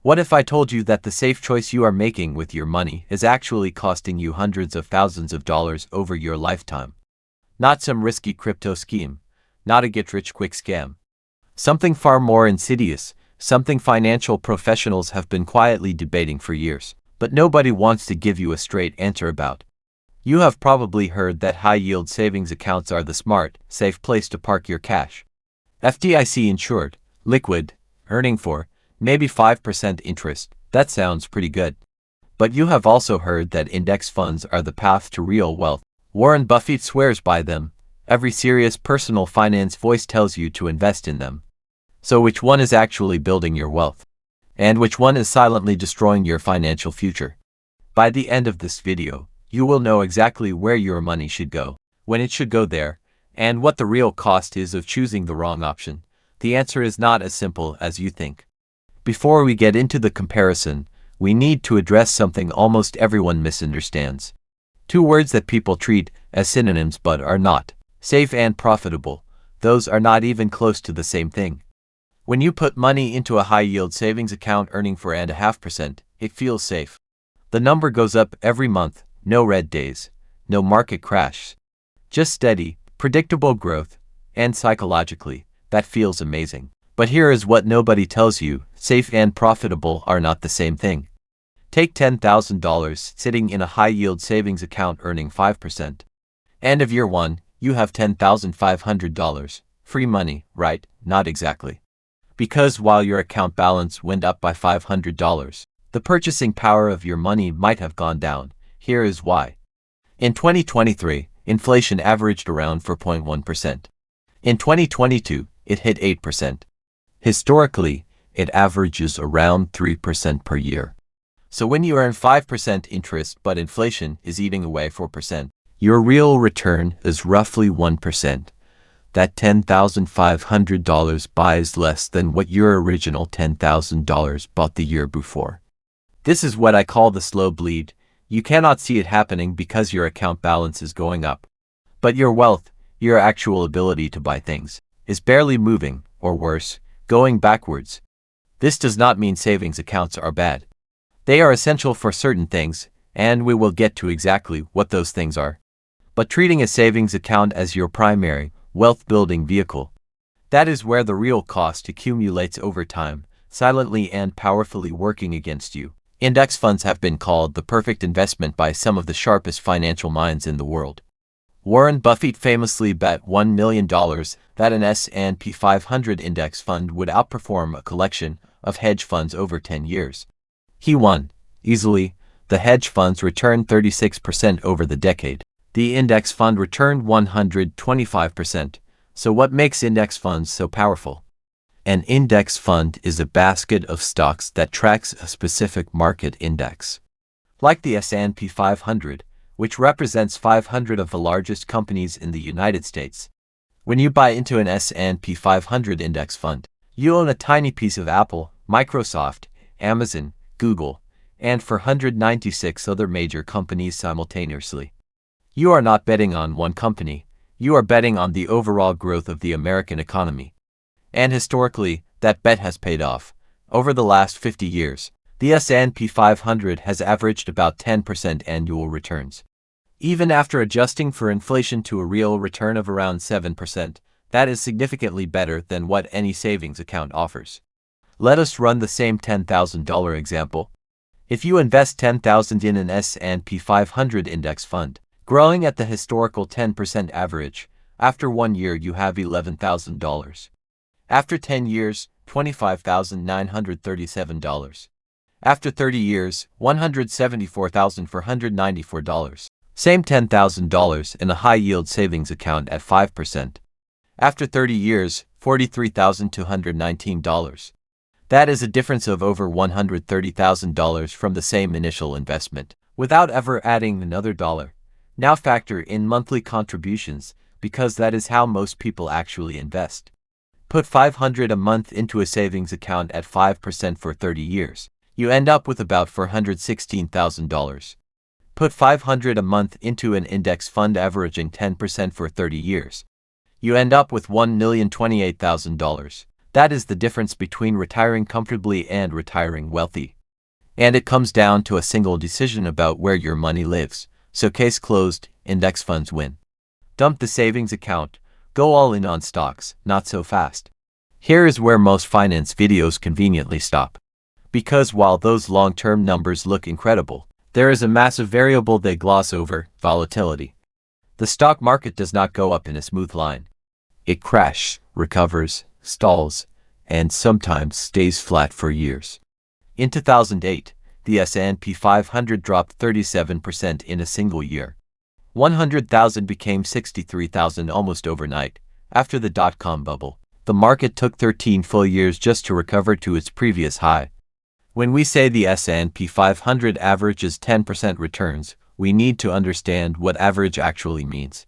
What if I told you that the safe choice you are making with your money is actually costing you hundreds of thousands of dollars over your lifetime? Not some risky crypto scheme, not a get-rich-quick scam. Something far more insidious, something financial professionals have been quietly debating for years, but nobody wants to give you a straight answer about. You have probably heard that high-yield savings accounts are the smart, safe place to park your cash. FDIC insured, liquid, earning maybe 5% interest. That sounds pretty good. But you have also heard that index funds are the path to real wealth. Warren Buffett swears by them. Every serious personal finance voice tells you to invest in them. So which one is actually building your wealth? And which one is silently destroying your financial future? By the end of this video, you will know exactly where your money should go, when it should go there, and what the real cost is of choosing the wrong option. The answer is not as simple as you think. Before we get into the comparison, we need to address something almost everyone misunderstands. Two words that people treat as synonyms but are not: safe and profitable. Those are not even close to the same thing. When you put money into a high-yield savings account earning 4.5%, it feels safe. The number goes up every month, no red days, no market crash. Just steady, predictable growth, and psychologically, that feels amazing. But here is what nobody tells you: safe and profitable are not the same thing. Take $10,000 sitting in a high-yield savings account earning 5%. End of year one, you have $10,500. Free money, right? Not exactly. Because while your account balance went up by $500, the purchasing power of your money might have gone down. Here is why. In 2023, inflation averaged around 4.1%. In 2022, it hit 8%. Historically, it averages around 3% per year. So when you earn 5% interest but inflation is eating away 4%, your real return is roughly 1%. That $10,500 buys less than what your original $10,000 bought the year before. This is what I call the slow bleed. You cannot see it happening because your account balance is going up. But your wealth, your actual ability to buy things, is barely moving, or worse, going backwards. This does not mean savings accounts are bad. They are essential for certain things, and we will get to exactly what those things are. But treating a savings account as your primary, wealth-building vehicle, that is where the real cost accumulates over time, silently and powerfully working against you. Index funds have been called the perfect investment by some of the sharpest financial minds in the world. Warren Buffett famously bet $1 million that an S&P 500 index fund would outperform a collection of hedge funds over 10 years. He won, easily. The hedge funds returned 36% over the decade. The index fund returned 125%. So what makes index funds so powerful? An index fund is a basket of stocks that tracks a specific market index. Like the S&P 500, which represents 500 of the largest companies in the United States. When you buy into an S&P 500 index fund, you own a tiny piece of Apple, Microsoft, Amazon, Google, and 496 other major companies simultaneously. You are not betting on one company, you are betting on the overall growth of the American economy. And historically, that bet has paid off. Over the last 50 years, the S&P 500 has averaged about 10% annual returns. Even after adjusting for inflation to a real return of around 7%, that is significantly better than what any savings account offers. Let us run the same $10,000 example. If you invest $10,000 in an S&P 500 index fund, growing at the historical 10% average, after 1 year you have $11,000. After 10 years, $25,937. After 30 years, $174,494. Same $10,000 in a high-yield savings account at 5%. After 30 years, $43,219. That is a difference of over $130,000 from the same initial investment, without ever adding another dollar. Now factor in monthly contributions, because that is how most people actually invest. Put $500 a month into a savings account at 5% for 30 years. You end up with about $416,000. Put $500 a month into an index fund averaging 10% for 30 years. You end up with $1,028,000. That is the difference between retiring comfortably and retiring wealthy. And it comes down to a single decision about where your money lives. So case closed, index funds win. Dump the savings account, go all in on stocks, not so fast. Here is where most finance videos conveniently stop. Because while those long-term numbers look incredible, there is a massive variable they gloss over: volatility. The stock market does not go up in a smooth line. It crashes, recovers, stalls, and sometimes stays flat for years. In 2008, the S&P 500 dropped 37% in a single year. 100,000 became 63,000 almost overnight. After the dot-com bubble, the market took 13 full years just to recover to its previous high. When we say the S&P 500 averages 10% returns, we need to understand what average actually means.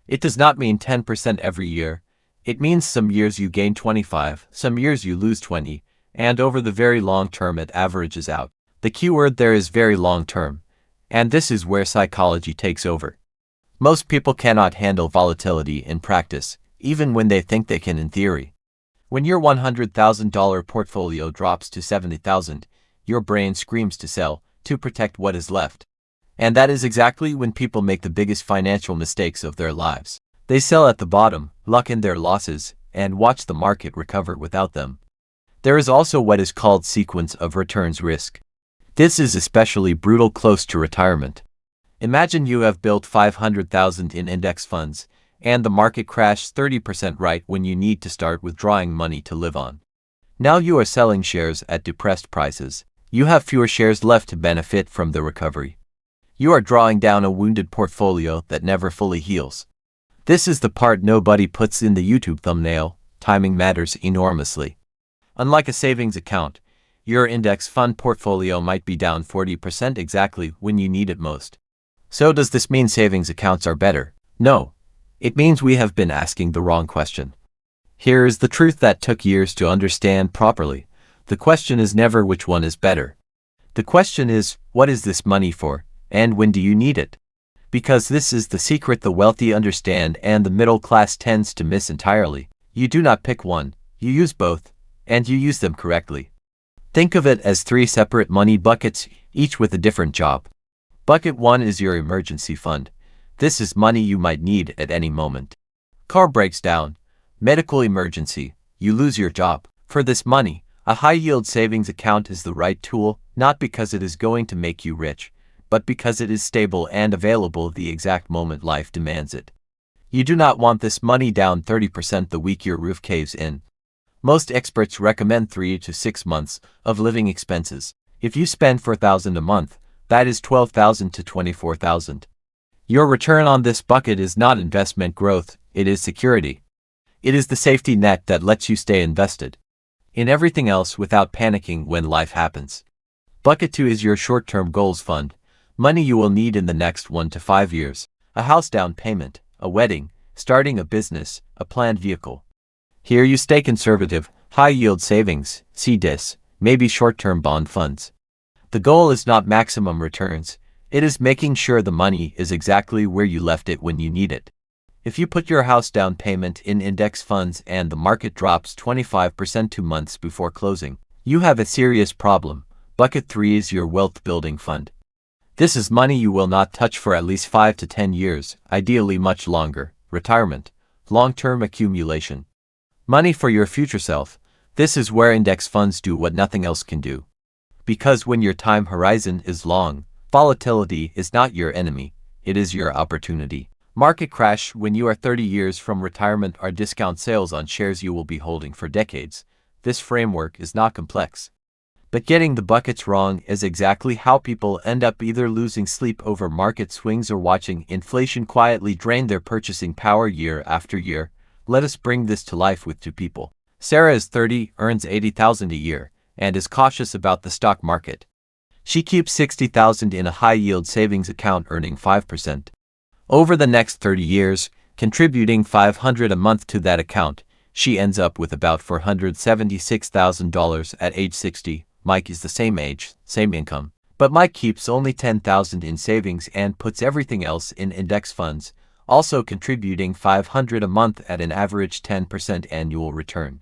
It does not mean 10% every year. It means some years you gain 25, some years you lose 20, and over the very long term it averages out. The key word there is very long term, and this is where psychology takes over. Most people cannot handle volatility in practice, even when they think they can in theory. When your $100,000 portfolio drops to $70,000, your brain screams to sell, to protect what is left. And that is exactly when people make the biggest financial mistakes of their lives. They sell at the bottom, lock in their losses, and watch the market recover without them. There is also what is called sequence of returns risk. This is especially brutal close to retirement. Imagine you have built $500,000 in index funds, and the market crashed 30% right when you need to start withdrawing money to live on. Now you are selling shares at depressed prices. You have fewer shares left to benefit from the recovery. You are drawing down a wounded portfolio that never fully heals. This is the part nobody puts in the YouTube thumbnail. Timing matters enormously. Unlike a savings account, your index fund portfolio might be down 40% exactly when you need it most. So does this mean savings accounts are better? No. It means we have been asking the wrong question. Here is the truth that took years to understand properly. The question is never which one is better. The question is, what is this money for, and when do you need it? Because this is the secret the wealthy understand and the middle class tends to miss entirely. You do not pick one, you use both, and you use them correctly. Think of it as 3 separate money buckets, each with a different job. Bucket 1 is your emergency fund. This is money you might need at any moment. Car breaks down, medical emergency, you lose your job. For this money, a high-yield savings account is the right tool, not because it is going to make you rich, but because it is stable and available the exact moment life demands it. You do not want this money down 30% the week your roof caves in. Most experts recommend 3 to 6 months of living expenses. If you spend $4,000 a month, that is $12,000 to $24,000. Your return on this bucket is not investment growth, it is security. It is the safety net that lets you stay invested in everything else without panicking when life happens. Bucket 2 is your short-term goals fund, money you will need in the next 1 to 5 years, a house down payment, a wedding, starting a business, a planned vehicle. Here you stay conservative, high-yield savings, CDS, maybe short-term bond funds. The goal is not maximum returns, it is making sure the money is exactly where you left it when you need it. If you put your house down payment in index funds and the market drops 25% 2 months before closing, you have a serious problem. Bucket 3 is your wealth building fund. This is money you will not touch for at least 5 to 10 years, ideally much longer. Retirement, long-term accumulation. Money for your future self. This is where index funds do what nothing else can do. Because when your time horizon is long, volatility is not your enemy, it is your opportunity. Market crash when you are 30 years from retirement are discount sales on shares you will be holding for decades. This framework is not complex. But getting the buckets wrong is exactly how people end up either losing sleep over market swings or watching inflation quietly drain their purchasing power year after year. Let us bring this to life with 2 people. Sarah is 30, earns $80,000 a year, and is cautious about the stock market. She keeps $60,000 in a high-yield savings account earning 5%. Over the next 30 years, contributing $500 a month to that account, she ends up with about $476,000 at age 60. Mike is the same age, same income, but Mike keeps only $10,000 in savings and puts everything else in index funds, also contributing $500 a month at an average 10% annual return.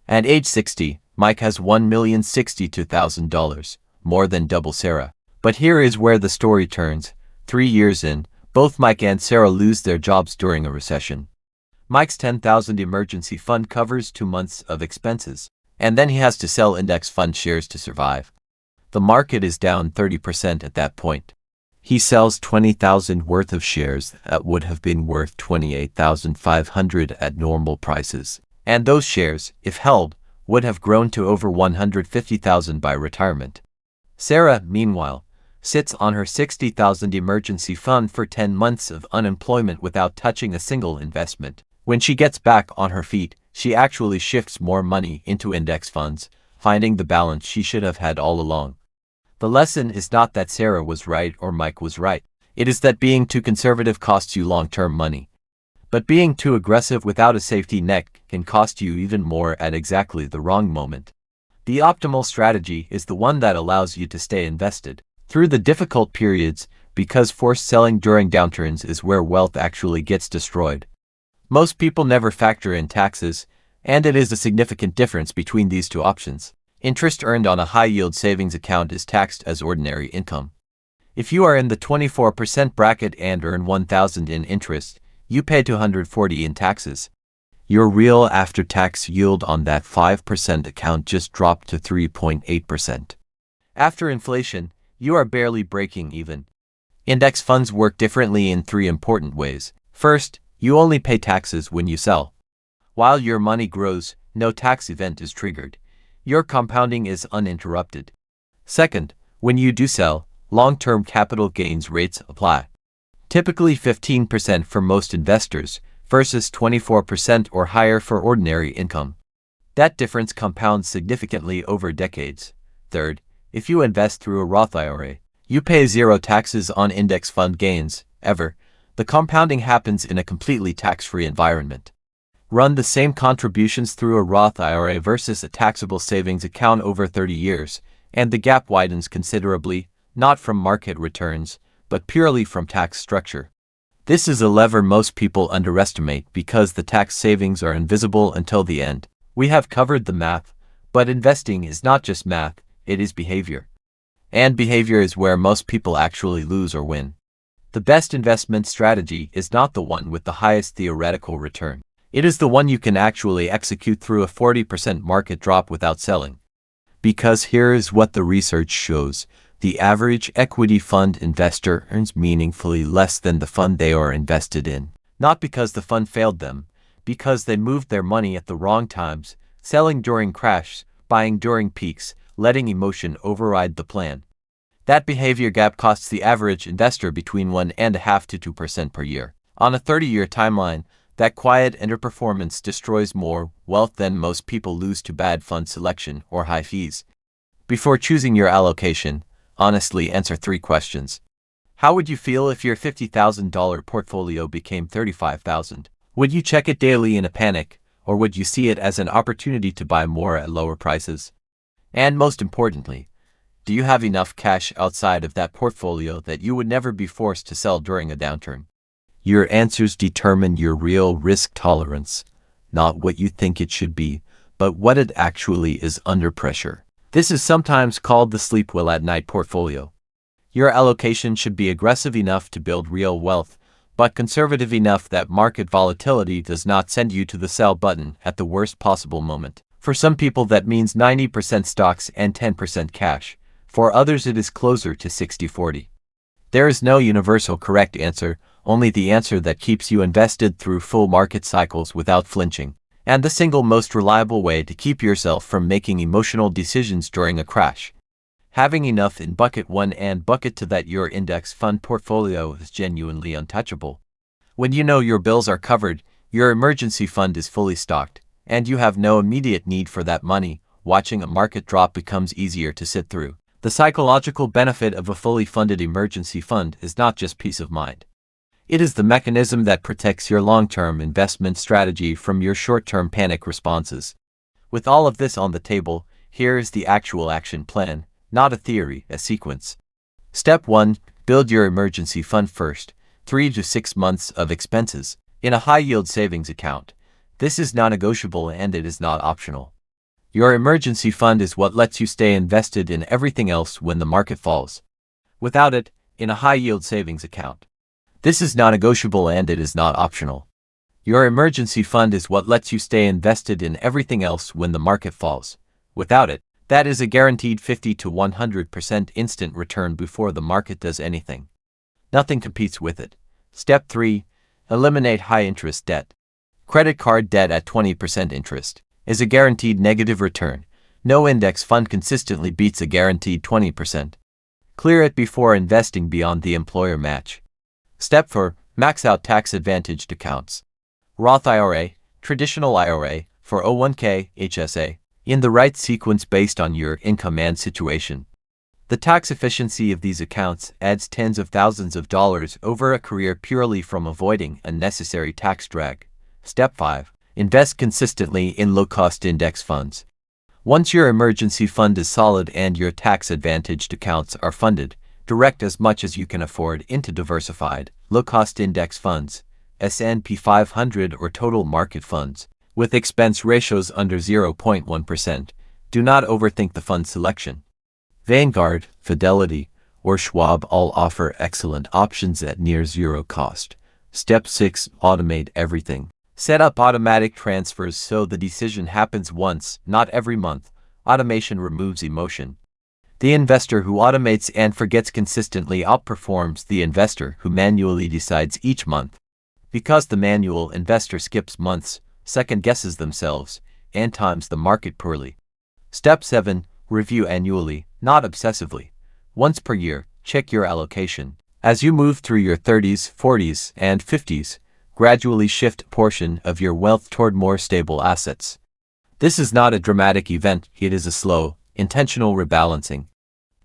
At age 60, Mike has $1,062,000, more than double Sarah. But here is where the story turns. 3 years in, both Mike and Sarah lose their jobs during a recession. Mike's $10,000 emergency fund covers 2 months of expenses, and then he has to sell index fund shares to survive. The market is down 30% at that point. He sells $20,000 worth of shares that would have been worth $28,500 at normal prices. And those shares, if held, would have grown to over $150,000 by retirement. Sarah, meanwhile, sits on her $60,000 emergency fund for 10 months of unemployment without touching a single investment. When she gets back on her feet, she actually shifts more money into index funds, finding the balance she should have had all along. The lesson is not that Sarah was right or Mike was right. It is that being too conservative costs you long-term money. But being too aggressive without a safety net can cost you even more at exactly the wrong moment. The optimal strategy is the one that allows you to stay invested through the difficult periods, because forced selling during downturns is where wealth actually gets destroyed. Most people never factor in taxes, and it is a significant difference between these two options. Interest earned on a high-yield savings account is taxed as ordinary income. If you are in the 24% bracket and earn $1,000 in interest, you pay $240 in taxes. Your real after-tax yield on that 5% account just dropped to 3.8%. After inflation, you are barely breaking even. Index funds work differently in 3 important ways. First, you only pay taxes when you sell. While your money grows, no tax event is triggered. Your compounding is uninterrupted. Second, when you do sell, long-term capital gains rates apply. Typically 15% for most investors versus 24% or higher for ordinary income. That difference compounds significantly over decades. Third, if you invest through a Roth IRA, you pay 0 taxes on index fund gains, ever. The compounding happens in a completely tax-free environment. Run the same contributions through a Roth IRA versus a taxable savings account over 30 years, and the gap widens considerably, not from market returns, but purely from tax structure. This is a lever most people underestimate because the tax savings are invisible until the end. We have covered the math, but investing is not just math, it is behavior. And behavior is where most people actually lose or win. The best investment strategy is not the one with the highest theoretical return. It is the one you can actually execute through a 40% market drop without selling. Because here is what the research shows. The average equity fund investor earns meaningfully less than the fund they are invested in. Not because the fund failed them, because they moved their money at the wrong times, selling during crashes, buying during peaks, letting emotion override the plan. That behavior gap costs the average investor between 1.5% to 2% per year. On a 30-year timeline, that quiet underperformance destroys more wealth than most people lose to bad fund selection or high fees. Before choosing your allocation, honestly answer 3 questions. How would you feel if your $50,000 portfolio became $35,000? Would you check it daily in a panic, or would you see it as an opportunity to buy more at lower prices? And most importantly, do you have enough cash outside of that portfolio that you would never be forced to sell during a downturn? Your answers determine your real risk tolerance, not what you think it should be, but what it actually is under pressure. This is sometimes called the sleep well at night portfolio. Your allocation should be aggressive enough to build real wealth, but conservative enough that market volatility does not send you to the sell button at the worst possible moment. For some people that means 90% stocks and 10% cash. For others it is closer to 60-40. There is no universal correct answer, only the answer that keeps you invested through full market cycles without flinching, and the single most reliable way to keep yourself from making emotional decisions during a crash. Having enough in bucket 1 and bucket 2 that your index fund portfolio is genuinely untouchable. When you know your bills are covered, your emergency fund is fully stocked, and you have no immediate need for that money, watching a market drop becomes easier to sit through. The psychological benefit of a fully funded emergency fund is not just peace of mind. It is the mechanism that protects your long-term investment strategy from your short-term panic responses. With all of this on the table, here is the actual action plan, not a theory, a sequence. Step 1. Build your emergency fund first, 3 to 6 months of expenses, in a high-yield savings account. This is non-negotiable and it is not optional. Your emergency fund is what lets you stay invested in everything else when the market falls. Without it, in a high-yield savings account. This is non-negotiable and it is not optional. Your emergency fund is what lets you stay invested in everything else when the market falls. Without it, that is a guaranteed 50 to 100% instant return before the market does anything. Nothing competes with it. Step 3. Eliminate high-interest debt. Credit card debt at 20% interest is a guaranteed negative return. No index fund consistently beats a guaranteed 20%. Clear it before investing beyond the employer match. Step 4. Max out tax-advantaged accounts. Roth IRA, traditional IRA, 401k, HSA, in the right sequence based on your income and situation. The tax efficiency of these accounts adds tens of thousands of dollars over a career purely from avoiding unnecessary tax drag. Step 5. Invest consistently in low-cost index funds. Once your emergency fund is solid and your tax-advantaged accounts are funded, direct as much as you can afford into diversified, low-cost index funds, S&P 500 or total market funds, with expense ratios under 0.1%. Do not overthink the fund selection. Vanguard, Fidelity, or Schwab all offer excellent options at near zero cost. Step 6. Automate everything. Set up automatic transfers so the decision happens once, not every month. Automation removes emotion. The investor who automates and forgets consistently outperforms the investor who manually decides each month. Because the manual investor skips months, second-guesses themselves, and times the market poorly. Step 7. Review annually, not obsessively. Once per year, check your allocation. As you move through your 30s, 40s, and 50s, gradually shift a portion of your wealth toward more stable assets. This is not a dramatic event, it is a slow, intentional rebalancing.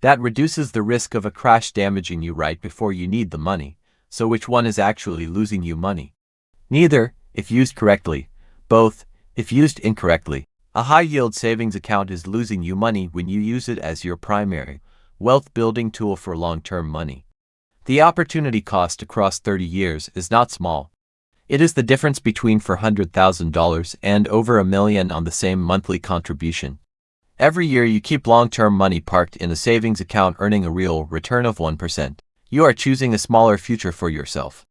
That reduces the risk of a crash damaging you right before you need the money. So which one is actually losing you money? Neither, if used correctly. Both, if used incorrectly. A high-yield savings account is losing you money when you use it as your primary wealth-building tool for long-term money. The opportunity cost across 30 years is not small. It is the difference between $400,000 and over $1 million on the same monthly contribution. Every year you keep long-term money parked in a savings account earning a real return of 1%. You are choosing a smaller future for yourself.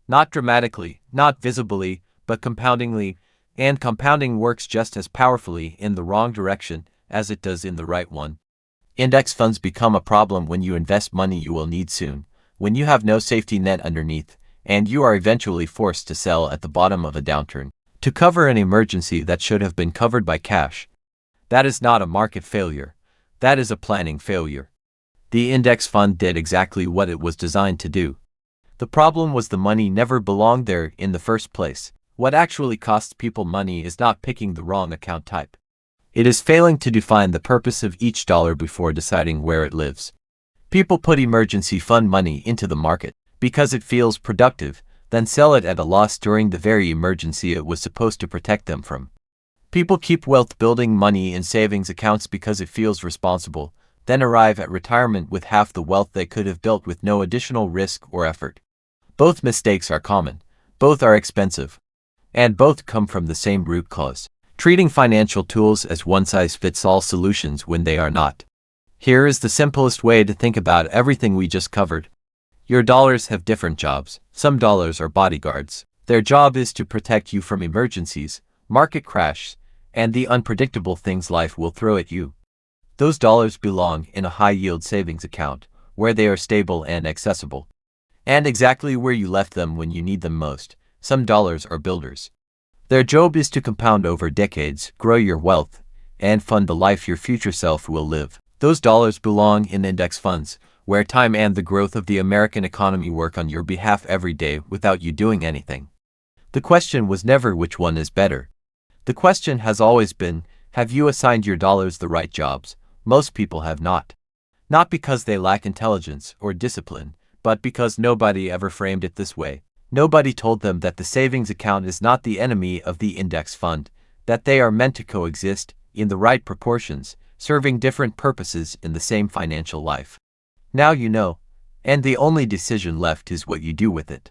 Not dramatically, not visibly, but compoundingly, and compounding works just as powerfully in the wrong direction as it does in the right one. Index funds become a problem when you invest money you will need soon, when you have no safety net underneath, and you are eventually forced to sell at the bottom of a downturn to cover an emergency that should have been covered by cash. That is not a market failure. That is a planning failure. The index fund did exactly what it was designed to do. The problem was the money never belonged there in the first place. What actually costs people money is not picking the wrong account type. It is failing to define the purpose of each dollar before deciding where it lives. People put emergency fund money into the market because it feels productive, then sell it at a loss during the very emergency it was supposed to protect them from. People keep wealth-building money in savings accounts because it feels responsible, then arrive at retirement with half the wealth they could have built with no additional risk or effort. Both mistakes are common, both are expensive, and both come from the same root cause, treating financial tools as one-size-fits-all solutions when they are not. Here is the simplest way to think about everything we just covered. Your dollars have different jobs. Some dollars are bodyguards. Their job is to protect you from emergencies, market crashes, and the unpredictable things life will throw at you. Those dollars belong in a high-yield savings account, where they are stable and accessible. And exactly where you left them when you need them most. Some dollars are builders. Their job is to compound over decades, grow your wealth, and fund the life your future self will live. Those dollars belong in index funds, where time and the growth of the American economy work on your behalf every day without you doing anything. The question was never which one is better. The question has always been, have you assigned your dollars the right jobs? Most people have not. Not because they lack intelligence or discipline, but because nobody ever framed it this way. Nobody told them that the savings account is not the enemy of the index fund, that they are meant to coexist, in the right proportions, serving different purposes in the same financial life. Now you know, and the only decision left is what you do with it.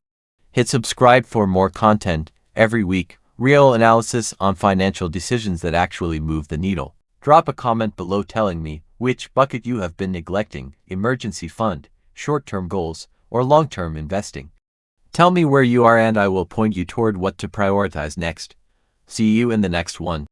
Hit subscribe for more content every week, real analysis on financial decisions that actually move the needle. Drop a comment below telling me which bucket you have been neglecting: emergency fund, short-term goals, or long-term investing. Tell me where you are and I will point you toward what to prioritize next. See you in the next one.